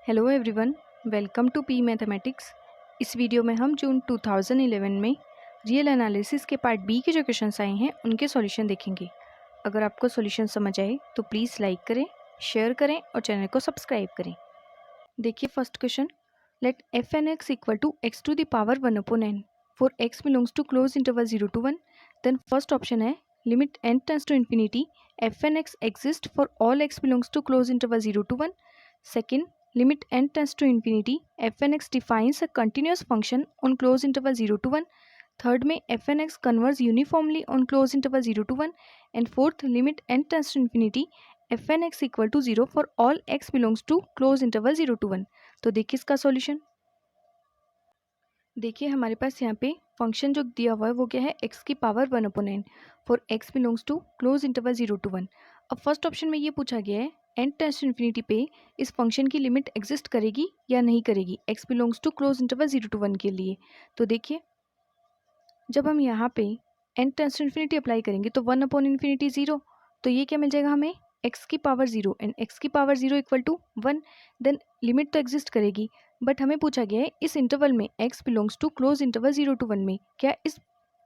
Hello everyone, welcome to p mathematics. इस video में हम जून 2011 में रियल एनालिसिस के पार्ट बी के जो क्वेश्चंस आए हैं उनके सॉल्यूशन देखेंगे। अगर आपको सॉल्यूशन समझ आए तो प्लीज़ लाइक करें, शेयर करें और चैनल को सब्सक्राइब करें। देखिए first question, let F N x equal to X to the power 1/n for X belongs to close interval 0 to 1। Then first option है limit n tends to infinity F N X exist for all X belongs to close interval 0 to 1। Second, limit n tends to infinity fnx defines a continuous function on closed interval 0 to 1। Third में fnx converges uniformly on closed interval 0 to 1। and fourth, limit n tends to infinity fnx equal to 0 for all x belongs to closed interval 0 to 1। तो देखिए इसका solution. देखिए हमारे पास यहाँ पे function जो दिया हुआ है वो क्या है, x की power 1/n for x belongs to close interval 0 to 1। अब फर्स्ट ऑप्शन में ये पूछा गया है n टेंड्स टू इन्फिनिटी पे इस फंक्शन की लिमिट एग्जिस्ट करेगी या नहीं करेगी x belongs to close interval 0 to 1 के लिए। तो देखिए जब हम यहाँ पे n tends to infinity apply करेंगे तो 1/∞ 0, तो ये क्या मिल जाएगा हमें x की पावर 0 एंड x की power 0 equal to 1। Then limit तो एग्जिस्ट करेगी, बट हमें पूछा गया है इस इंटरवल में x belongs to close interval 0 to 1 में क्या इस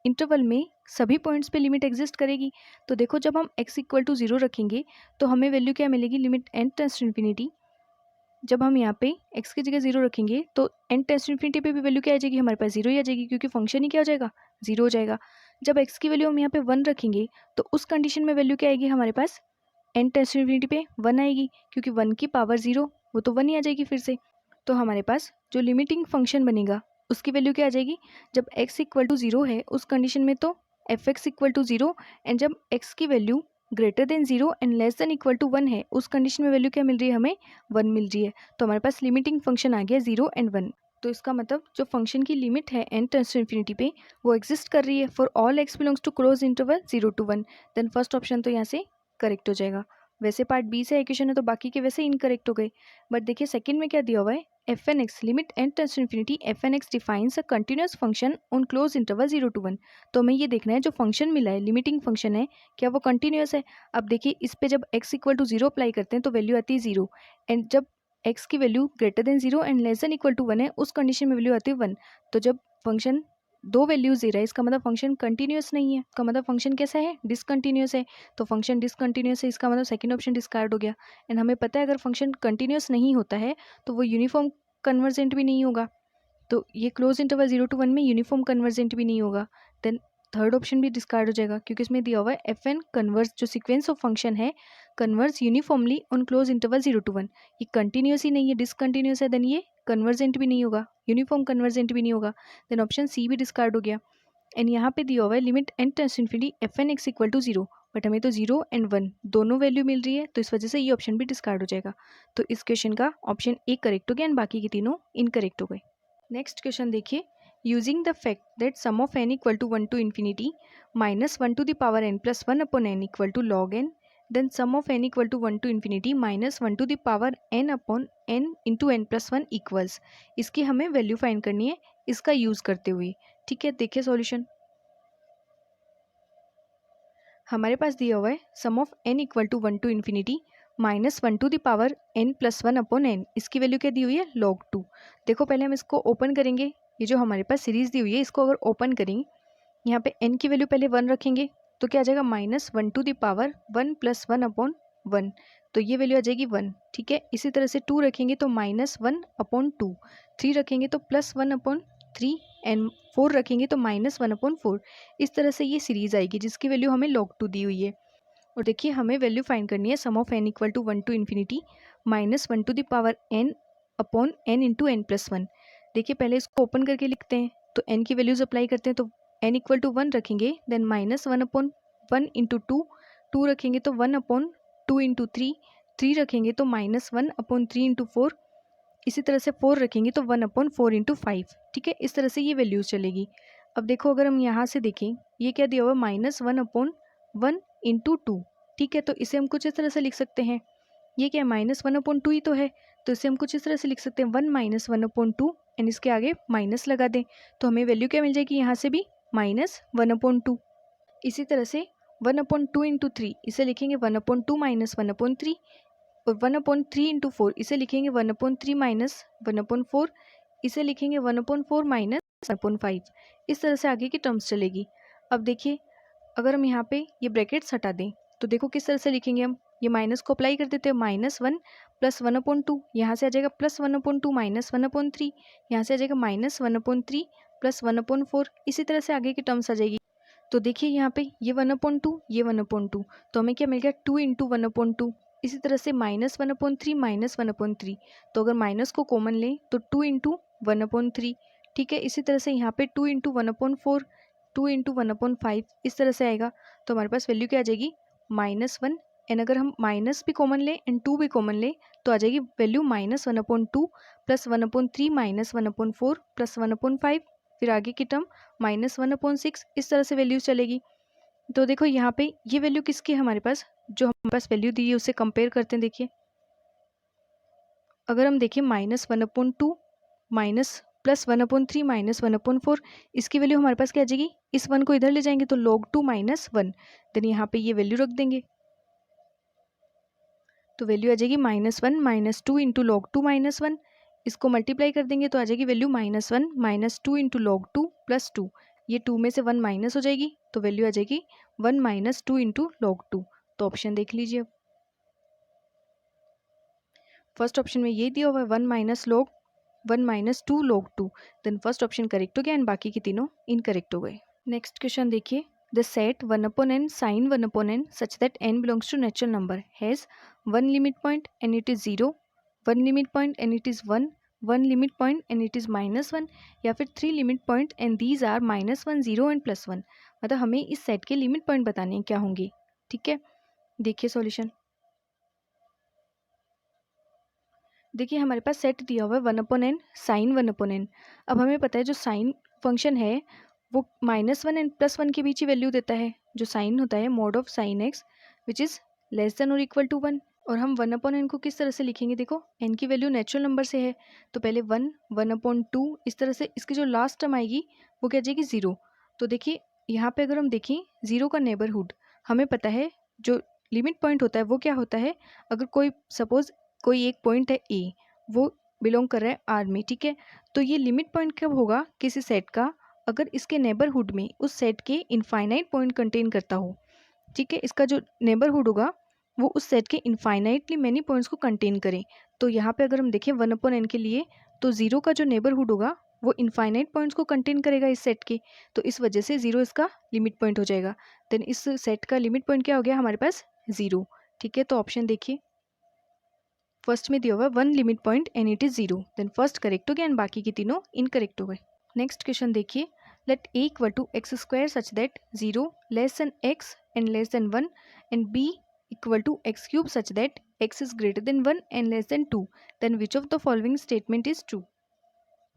इंटरवल में सभी पॉइंट्स पे लिमिट एग्जिस्ट करेगी। तो देखो जब हम x इक्वल टू 0 रखेंगे तो हमें वैल्यू क्या मिलेगी, limit n tends to infinity. जब हम यहाँ पे x की जगह 0 रखेंगे तो n टेंड्स टू इन्फिनिटी पे भी वैल्यू क्या आ जाएगी, हमारे पास 0 ही आ जाएगी क्योंकि फंक्शन ही क्या हो जाएगा, 0 हो जाएगा। जब x की वैल्यू हम यहाँ पे 1 रखेंगे तो उस कंडीशन में वैल्यू क्या आएगी हमारे पास, n टेंड्स टू इन्फिनिटी पे 1 आएगी क्योंकि 1 की पावर 0 वो तो 1 ही आ जाएगी फिर से। तो हमारे पास जो लिमिटिंग फंक्शन बनेगा उसकी वैल्यू क्या आ जाएगी, जब x इक्वल टू 0 है उस कंडीशन में तो f x equal to 0, and जब x की value greater than 0 and less than equal to 1 है उस कंडीशन में वैल्यू क्या मिल रही है, हमें 1 मिल रही है। तो हमारे पास लिमिटिंग फंक्शन आ गया 0 एंड 1। तो इसका मतलब जो फंक्शन की लिमिट है n टेंड्स टू इन्फिनिटी पे वो एग्जिस्ट कर रही है for all x belongs to close interval 0 to 1। Then first option तो यहाँ से करेक्ट हो जाएगा। वैसे पार्ट बी से इक्वेशन है तो बाकी के वैसे इनकरेक्ट हो गए, बट देखिए सेकंड में क्या दिया हुआ है, f N x limit n tends to infinity F N x defines a continuous function on close interval 0 to 1। तो हमें ये देखना है जो फंक्शन मिला है लिमिटिंग फंक्शन है क्या वो कंटिन्यूस है। अब देखिए इस पे जब x इक्वल टू 0 अप्लाई करते हैं तो वैल्यू आती है 0, एंड जब x की value greater than 0 and less than equal to 1 है उस कंडीशन में वैल्यू आती है 1। तो जब फंक्शन दो वैल्यूज दे रहा है इसका मतलब फंक्शन कंटिन्यूस नहीं है, इसका मतलब फंक्शन कैसा है, डिसकंटिन्यूस है। तो फंक्शन डिसकंटिन्यूस है इसका मतलब सेकंड ऑप्शन डिस्कार्ड हो गया। एंड हमें पता है अगर फंक्शन कंटिन्यूस नहीं होता है तो वो यूनिफॉर्म कन्वर्जेंट भी नहीं होगा, तो ये क्लोज इंटरवल 0 to 1 में यूनिफॉर्म कन्वर्जेंट भी नहीं होगा। देन थर्ड ऑप्शन भी डिस्कार्ड हो जाएगा क्योंकि इसमें दिया हुआ है एफ एन कन्वर्स जो सीक्वेंस ऑफ फंक्शन है converse uniformly on close interval 0 to 1। ये कंटिन्यूस ही नहीं है, डिसकंटिन्यूस है, देन ये कन्वर्जेंट भी नहीं होगा, यूनिफॉर्म कन्वर्जेंट भी नहीं होगा। देन ऑप्शन सी भी डिस्कार्ड हो गया। एंड यहाँ पे दिया हुआ है limit n tends to infinity F N x equal to 0, but हमें तो 0 एंड 1 दोनों वैल्यू मिल रही है तो इस वजह से ये ऑप्शन भी डिस्कार्ड हो जाएगा। तो इस क्वेश्चन का ऑप्शन ए करेक्ट हो गया एंड बाकी के तीनों इनकरेक्ट हो गए। नेक्स्ट क्वेश्चन देखिए, using the fact that sum of n equal to 1 to infinity minus 1 to the power n plus 1 upon n equal to log n, then sum of n equal to 1 to infinity minus 1 to the power n upon n into n plus 1 equals, इसकी हमें value find करनी है इसका use करते हुए। ठीक है, देखिए सॉल्यूशन। हमारे पास दिया हुआ है sum of n equal to 1 to infinity minus 1 to the power n plus 1 upon n, इसकी वैल्यू क्या दी हुई है, log 2। देखो पहले हम इसको ओपन करेंगे, ये जो हमारे पास सीरीज दी हुई है इसको अगर ओपन करेंगे यहाँ पे n की वैल्यू पहले 1 रखेंगे तो क्या आ जाएगा minus 1 to the power 1 plus 1 upon 1, तो ये वैल्यू आ जाएगी 1। ठीक है, इसी तरह से 2 रखेंगे तो माइनस 1 upon 2, 3 रखेंगे तो प्लस 1 upon 3, एंड 4 रखेंगे तो माइनस 1 upon 4। इस तरह से ये सीरीज आएगी जिसकी वैल्यू हमें log 2 दी हुई है। और देखिए हमें वैल्यू फाइंड करनी है sum of n equal to 1 to infinity minus 1 to the power n upon n into n plus 1। देखिए पहले इसको ओपन करके लिखते हैं तो n की वैल्यूज अप्लाई करते हैं तो n इक्वल टू 1 रखेंगे, देन माइनस 1 अपॉन 1 इंटू 2, 2 रखेंगे तो 1 अपॉन 2 इंटू 3, 3 रखेंगे तो माइनस 1 अपॉन 3 इंटू 4, इसी तरह से 4 रखेंगे तो 1 अपॉन 4 इंटू 5। ठीक है, इस तरह से ये वैल्यूज चलेगी। अब देखो अगर हम यहाँ से देखें ये क्या दिया हुआ, माइनस 1 अपॉन 1 इंटू 2। ठीक है, तो इसे हम कुछ इस तरह से लिख सकते हैं, ये क्या है माइनस 1 अपॉन 2 ही तो है, तो इसे हम कुछ इस तरह से लिख सकते हैं 1 माइनस 1 अपॉन 2 एंड इसके आगे माइनस लगा दें तो हमें वैल्यू क्या मिल जाएगी, यहाँ से भी माइनस 1 अपॉन 2। इसी तरह से 1 अपॉन 2 इंटू 3 इसे लिखेंगे 1 अपॉन 2 माइनस 1 अपॉन 3, और 1/3 इंटू 4 इसे लिखेंगे 1/3 माइनस 1/4, इसे लिखेंगे 1/4 माइनस 1/5। इस तरह से आगे की टर्म्स चलेगी। अब देखिए अगर हम यहाँ पे ये ब्रैकेट्स हटा दें तो देखो किस तरह से लिखेंगे हम, ये माइनस को अप्लाई कर देते हैं, -1 प्लस 1/2, यहाँ से आ जाएगा प्लस 1/2 माइनस 1/3, यहाँ से आ जाएगा -1/3 प्लस 1/4। इसी तरह से आगे की टर्म्स आ जाएगी। तो देखिए यहाँ पे ये 1/2 ये 1/2, तो हमें क्या मिल गया 2 इंटू 1/2। इसी तरह से -1/3 माइनस 1/3, तो अगर माइनस को कॉमन लें तो 2 इंटू 1/3। ठीक है, इसी तरह से यहाँ पे 2 इंटू 1/4, 2 इंटू 1/5 इस तरह से आएगा। तो हमारे पास वैल्यू क्या आ जाएगी -1। एंड अगर हम माइनस भी कॉमन लें एंड 2 भी कॉमन लें तो आ जाएगी वैल्यू -1/2 प्लस 1/3 माइनस 1/4 प्लस 1/5, फिर आगे की टर्म -1/6। इस तरह से वैल्यूज चलेगी। तो देखो यहाँ पे ये वैल्यू किसकी है हमारे पास, जो हमारे पास वैल्यू दी है उससे कंपेयर करते हैं। देखिए अगर हम देखें -1/2 माइनस प्लस 1/3 माइनस 1/4, इसकी वैल्यू हमारे पास क्या आ जाएगी, इस 1 को इधर ले जाएंगे तो log 2 माइनस 1, देन यहाँ पे ये वैल्यू रख देंगे तो वैल्यू आ जाएगी -1 माइनस 2 इंटू लॉग 2 माइनस 1। इसको मल्टीप्लाई कर देंगे तो आ जाएगी value -1 minus 2 into log 2 plus 2। ये 2 में से 1 माइनस हो जाएगी तो वैल्यू आ जाएगी 1 माइनस 2 इंटू लॉग 2। तो ऑप्शन देख लीजिए अब। फर्स्ट ऑप्शन में ये दिया हुआ है 1 minus 2 log 2, then first option correct हो गया एंड बाकी के तीनों इनकरेक्ट हो गए। नेक्स्ट क्वेश्चन देखिए, the set 1/n sin 1/n such that n belongs to natural number has one limit point and it is 0, one limit point and it is 1, one limit point and it is -1, या फिर 3 limit point and these are -1, 0 and +1। मतलब हमें इस set के limit point बताने हैं क्या होंगे। ठीक है, देखिए सॉल्यूशन। देखिए हमारे पास सेट दिया हुआ है 1/n sin 1/n। अब हमें पता है जो साइन फंक्शन है वो -1 एंड +1 के बीच ही वैल्यू देता है। जो साइन होता है mod of sine x which is less than और इक्वल टू 1। और हम 1/n को किस तरह से लिखेंगे, देखो n की वैल्यू नेचुरल नंबर से है तो पहले 1 1/2 इस तरह से, इसकी जो लास्ट टर्म आएगी वो क्या जाएगी 0। तो देखिए यहाँ पे अगर हम देखें 0 का नेबरहुड हमें पता है, जो लिमिट पॉइंट होता है वो क्या होता है, अगर कोई सपोज कोई एक पॉइंट है ए, वो बिलोंग कर रहा है आर में। ठीक है, तो ये लिमिट पॉइंट कब होगा किसी सेट का, अगर इसके नेबरहुड में उस सेट के इनफाइनाइट पॉइंट कंटेन करता हो। ठीक है, इसका जो नेबरहुड होगा वो उस सेट के इनफाइनाइटली मैनी पॉइंट्स को कंटेन करे। तो यहाँ पे अगर हम देखें 1/n के लिए तो 0 का जो नेबरहुड होगा वो इनफाइनाइट पॉइंट्स को कंटेन करेगा इस सेट के, तो इस वजह से 0 इसका लिमिट पॉइंट हो जाएगा। देन इस सेट का लिमिट पॉइंट क्या हो गया हमारे पास 0। ठीक है, तो ऑप्शन देखिए फर्स्ट में दिया हुआ 1 limit point and it is 0, then first correct हो गया एंड बाकी के तीनों इनकरेक्ट हो गए। नेक्स्ट क्वेश्चन देखिए, let a equal to x square such that 0 less than x and less than 1 and b equal to x cube such that x is greater than 1 and less than 2, then which of the following statement is true.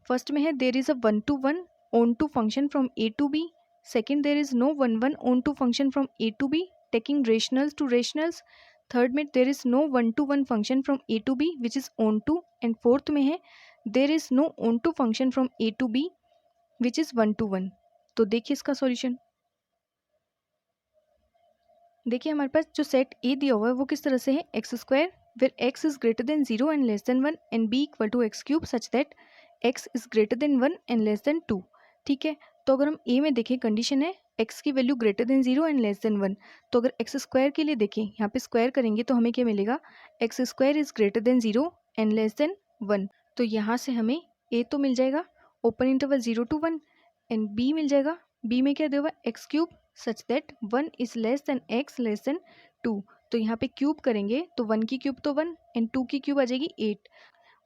First में है there is a 1/1 onto function from a to b, second there is no 1/1 onto function from a to b taking rationals to rationals, third में there is no 1/1 function from a to b which is onto, and fourth में है there is no onto function from a to b which is 1/1। तो देखिए इसका solution. देखिए हमारे पास जो set ए दिया हुआ है वो किस तरह से है, x square where x is greater than 0 and less than 1 and b equal to x cube such that x is greater than 1 and less than 2। ठीक है, तो अगर हम ए में देखें कंडीशन है एक्स की value greater than 0 and less than 1, तो अगर एक्स स्क्वायर के लिए देखें यहाँ पे स्क्वायर करेंगे तो हमें क्या मिलेगा, X square is greater than 0 and less than 1। तो यहाँ से हमें ए तो मिल जाएगा open interval 0 to 1 and B मिल जाएगा, बी में क्या देगा X cube such that 1 is less than X less than 2। तो यहाँ पे क्यूब करेंगे तो 1 की क्यूब तो 1 एंड 2 की क्यूब आ जाएगी 8,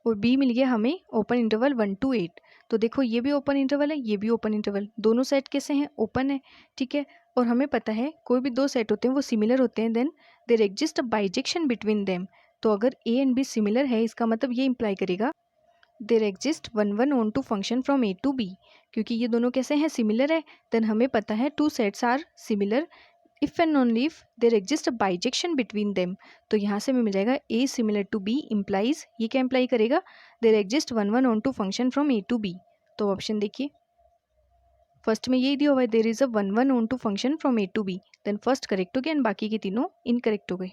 और बी मिल गया हमें ओपन इंटरवल 1 to 8। तो देखो ये भी ओपन इंटरवल है, ये भी ओपन इंटरवल, दोनों सेट कैसे हैं, ओपन है। ठीक है, और हमें पता है कोई भी दो सेट होते हैं वो सिमिलर होते हैं, then there exist a bijection between them. तो अगर ए एंड बी सिमिलर है इसका मतलब ये इंप्लाई करेगा there exist 1/1 onto function from a to b, क्योंकि ये दोनों कैसे हैं, सिमिलर है। देन हमें पता है two sets are similar if and only if there exist a bijection between them. तो यहाँ से हमें मिल जाएगा a similar to b implies, ये क्या इम्प्लाई करेगा, there exist 1/1 onto function from a to b. तो ऑप्शन देखिए फर्स्ट में यही दिया हुआ है there is a 1/1 onto function from a to b, then first correct हो गया एंड बाकी के तीनों इनकरेक्ट हो गए।